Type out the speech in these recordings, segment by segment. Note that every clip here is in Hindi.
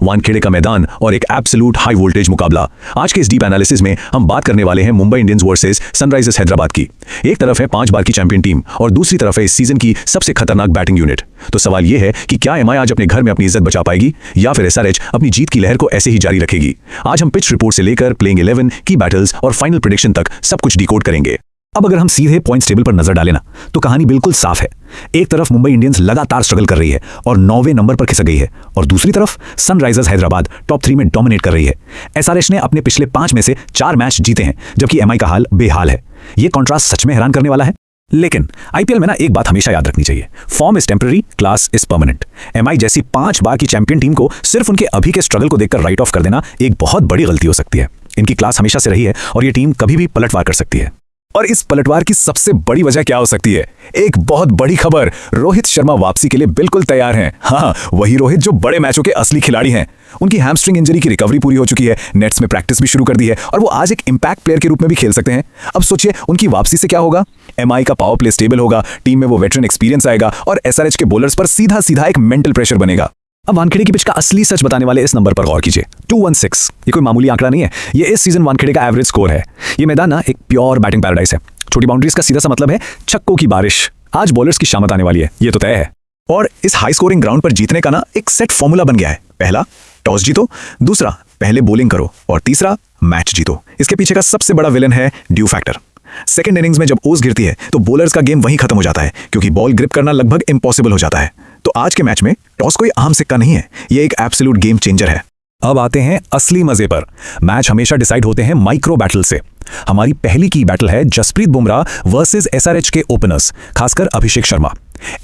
वानखेड़े का मैदान और एक एब्सोल्यूट हाई वोल्टेज मुकाबला। आज के इस डीप एनालिसिस में हम बात करने वाले हैं Mumbai Indians versus Sunrisers Hyderabad की। एक तरफ है 5 बार की चैंपियन टीम और दूसरी तरफ है इस सीजन की सबसे खतरनाक बैटिंग यूनिट। तो सवाल यह है कि क्या एमआई आज अपने घर में अपनी इज्जत बचा पाएगी या फिर एसआरएच अपनी जीत की लहर को ऐसे ही जारी रखेगी। आज हम पिच रिपोर्ट से लेकर प्लेइंग 11 की बैटल्स और फाइनल प्रेडिक्शन तक सब कुछ डिकोड करेंगे। अब अगर हम सीधे पॉइंट्स टेबल पर नजर डालें ना, तो कहानी बिल्कुल साफ है। एक तरफ मुंबई इंडियंस लगातार स्ट्रगल कर रही है और 9वें नंबर पर खिसक गई है, और दूसरी तरफ सनराइजर्स हैदराबाद टॉप 3 में डोमिनेट कर रही है। एसआरएच ने अपने पिछले 5 में से 4 मैच जीते हैं, जबकि एमआई का हाल बेहाल है। यह कॉन्ट्रास्ट सच में हैरान करने वाला है। लेकिन आईपीएल में ना एक बात हमेशा याद रखनी चाहिए, form is temporary, class is permanent. MI जैसी 5 बार की चैंपियन टीम को सिर्फ उनके अभी के स्ट्रगल को देखकर राइट ऑफ कर देना एक बहुत बड़ी गलती हो सकती है। इनकी क्लास हमेशा से रही है और ये टीम कभी भी पलटवार कर सकती है। और इस पलटवार की सबसे बड़ी वजह क्या हो सकती है? एक बहुत बड़ी खबर, रोहित शर्मा वापसी के लिए बिल्कुल तैयार हैं। हाँ, वही रोहित जो बड़े मैचों के असली खिलाड़ी हैं। उनकी हैमस्ट्रिंग इंजरी की रिकवरी पूरी हो चुकी है, नेट्स में प्रैक्टिस भी शुरू कर दी है और वो आज एक इंपैक्ट प्लेयर के रूप में भी खेल सकते हैं। अब सोचिए उनकी वापसी से क्या होगा। एमआई का पावर प्ले स्टेबल होगा, टीम में वो वेटरन एक्सपीरियंस आएगा और एसआरएच के बॉलर्स पर सीधा सीधा एक मेंटल प्रेशर बनेगा। अब वानखेड़े की पिच का असली सच बताने वाले इस नंबर पर गौर कीजिए, 216। ये कोई मामूली आंकड़ा नहीं है, ये इस सीजन वानखेड़े का एवरेज स्कोर है। ये मैदान ना एक प्योर बैटिंग पैराडाइज है। छोटी बाउंड्रीज का सीधा सा मतलब है छक्कों की बारिश। आज बॉलर्स की शामत आने वाली है, ये तो तय है। और इस हाई स्कोरिंग ग्राउंड पर जीतने का ना एक सेट फॉर्मूला बन गया है। पहला, टॉस जीतो, दूसरा, पहले बॉलिंग करो, और तीसरा, मैच जीतो। इसके पीछे का सबसे बड़ा विलन है ड्यू फैक्टर। सेकंड इनिंग्स में जब ओस गिरती है तो बॉलर्स का गेम वहीं खत्म हो जाता है, क्योंकि बॉल ग्रिप करना लगभग इम्पॉसिबल हो जाता है। तो आज के मैच में टॉस कोई आम सिक्का नहीं है, ये एक एब्सोल्यूट गेम चेंजर है। अब आते हैं असली मजे पर। मैच हमेशा डिसाइड होते हैं माइक्रो बैटल से। हमारी पहली की बैटल है जसप्रीत बुमराह वर्सेस एसआरएच के ओपनर्स, खासकर अभिषेक शर्मा।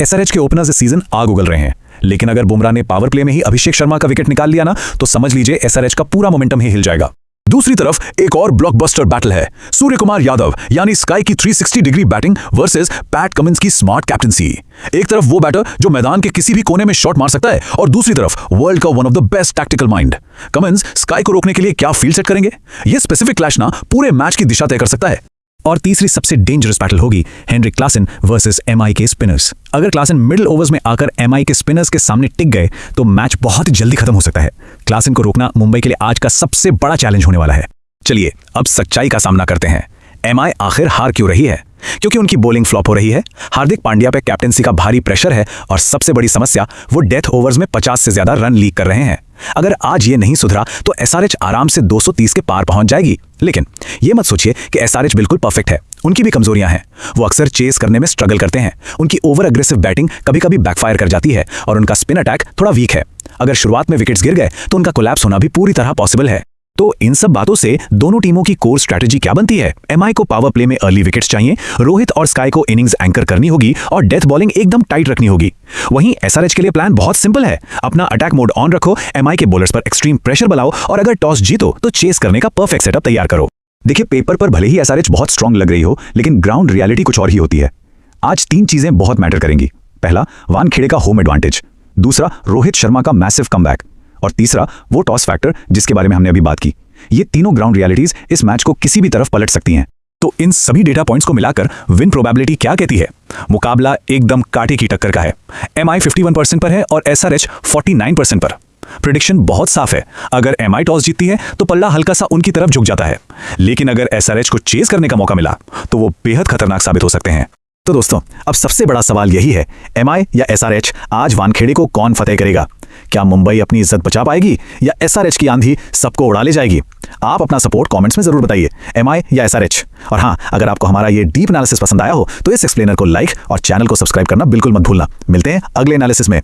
एसआरएच के ओपनर्स इस सीजन आग उगल रहे हैं, लेकिन अगर बुमराह ने पावर प्ले में ही अभिषेक शर्मा का विकेट निकाल लिया ना, तो समझ लीजिए एसआरएच का पूरा मोमेंटम ही हिल जाएगा। दूसरी तरफ एक और ब्लॉकबस्टर बैटल है, सूर्यकुमार यादव यानी स्काई की 360 degree batting versus PAT Cummins की स्मार्ट कैप्टनसी। एक तरफ वो बैटर जो मैदान के किसी भी कोने में शॉट मार सकता है, और दूसरी तरफ वर्ल्ड का one of the best tactical mind. Cummins sky को रोकने के लिए क्या फील्ड सेट करेंगे? ये स्पेसिफिक क्लैश ना पूरे मैच की दिशा तय कर सकता है। और तीसरी सबसे डेंजरस बैटल होगी हेनरिक क्लासन वर्सेस एमआई के स्पिनर्स। अगर क्लासन मिडिल ओवर्स में आकर एमआई के स्पिनर्स के सामने टिक गए तो मैच बहुत जल्दी खत्म हो सकता है। क्लासन को रोकना मुंबई के लिए आज का सबसे बड़ा चैलेंज होने वाला है। चलिए अब सच्चाई का सामना करते हैं। एमआई आखिर हार क्यों रही है? क्योंकि उनकी बॉलिंग फ्लॉप हो रही है, हार्दिक पांड्या पे कैप्टेंसी का भारी प्रेशर है, और सबसे बड़ी समस्या वो डेथ ओवर्स में 50 से ज्यादा रन लीक कर रहे हैं। अगर आज ये नहीं सुधरा तो एसआरएच आराम से 230 के पार पहुंच जाएगी। लेकिन ये मत सोचिए कि एसआरएच बिल्कुल परफेक्ट है, उनकी भी कमजोरियां हैं। वो अक्सर चेस करने में स्ट्रगल करते हैं, उनकी ओवर अग्रेसिव बैटिंग कभी कभी बैकफायर कर जाती है, और उनका स्पिन अटैक थोड़ा वीक है। अगर शुरुआत में विकेट्स गिर गए तो उनका कोलैप्स होना भी पूरी तरह पॉसिबल है। तो इन सब बातों से दोनों टीमों की कोर स्ट्रैटेजी क्या बनती है? एमआई को पावर प्ले में अर्ली विकेट्स चाहिए, रोहित और स्काई को इनिंग्स एंकर करनी होगी और डेथ बॉलिंग एकदम टाइट रखनी होगी। वहीं एसआरएच के लिए प्लान बहुत सिंपल है, अपना अटैक मोड ऑन रखो, एमआई के बॉलर्स पर एक्सट्रीम प्रेशर बनाओ, और अगर टॉस जीतो तो चेस करने का परफेक्ट सेटअप तैयार करो। देखिए, पेपर पर भले ही एसआरएच बहुत स्ट्रांग लग रही हो, लेकिन ग्राउंड रियलिटी कुछ और ही होती है। आज 3 चीजें बहुत मैटर करेंगी। पहला, वानखेड़े का होम एडवांटेज, दूसरा रोहित शर्मा का मैसिव कमबैक, और तीसरा वो टॉस फैक्टर जिसके बारे में हमने अभी बात की। ये तीनों ग्राउंड रियलिटीज इस मैच को किसी भी तरफ पलट सकती हैं। तो इन सभी डेटा पॉइंट्स को मिलाकर विन प्रोबेबिलिटी क्या कहती है? मुकाबला एकदम कांटे की टक्कर का है। एमआई 51% पर है और एसआरएच 49% पर। प्रेडिक्शन बहुत साफ है, अगर एमआई टॉस जीतती है तो पल्ला हल्का सा उनकी तरफ झुक जाता है, लेकिन अगर एसआरएच को चेस करने का मौका मिला तो वो बेहद खतरनाक साबित हो सकते हैं। तो दोस्तों, अब सबसे बड़ा सवाल यही है, एमआई या एसआरएच आज वानखेड़े को कौन फतेह करेगा? क्या मुंबई अपनी इज्जत बचा पाएगी या एसआरएच की आंधी सबको उड़ा ले जाएगी? आप अपना सपोर्ट कमेंट्स में जरूर बताइए, एमआई या एसआरएच। और हाँ, अगर आपको हमारा ये डीप एनालिसिस पसंद आया हो तो इस एक्सप्लेनर को लाइक और चैनल को सब्सक्राइब करना बिल्कुल मत भूलना। मिलते हैं अगले एनालिसिस में।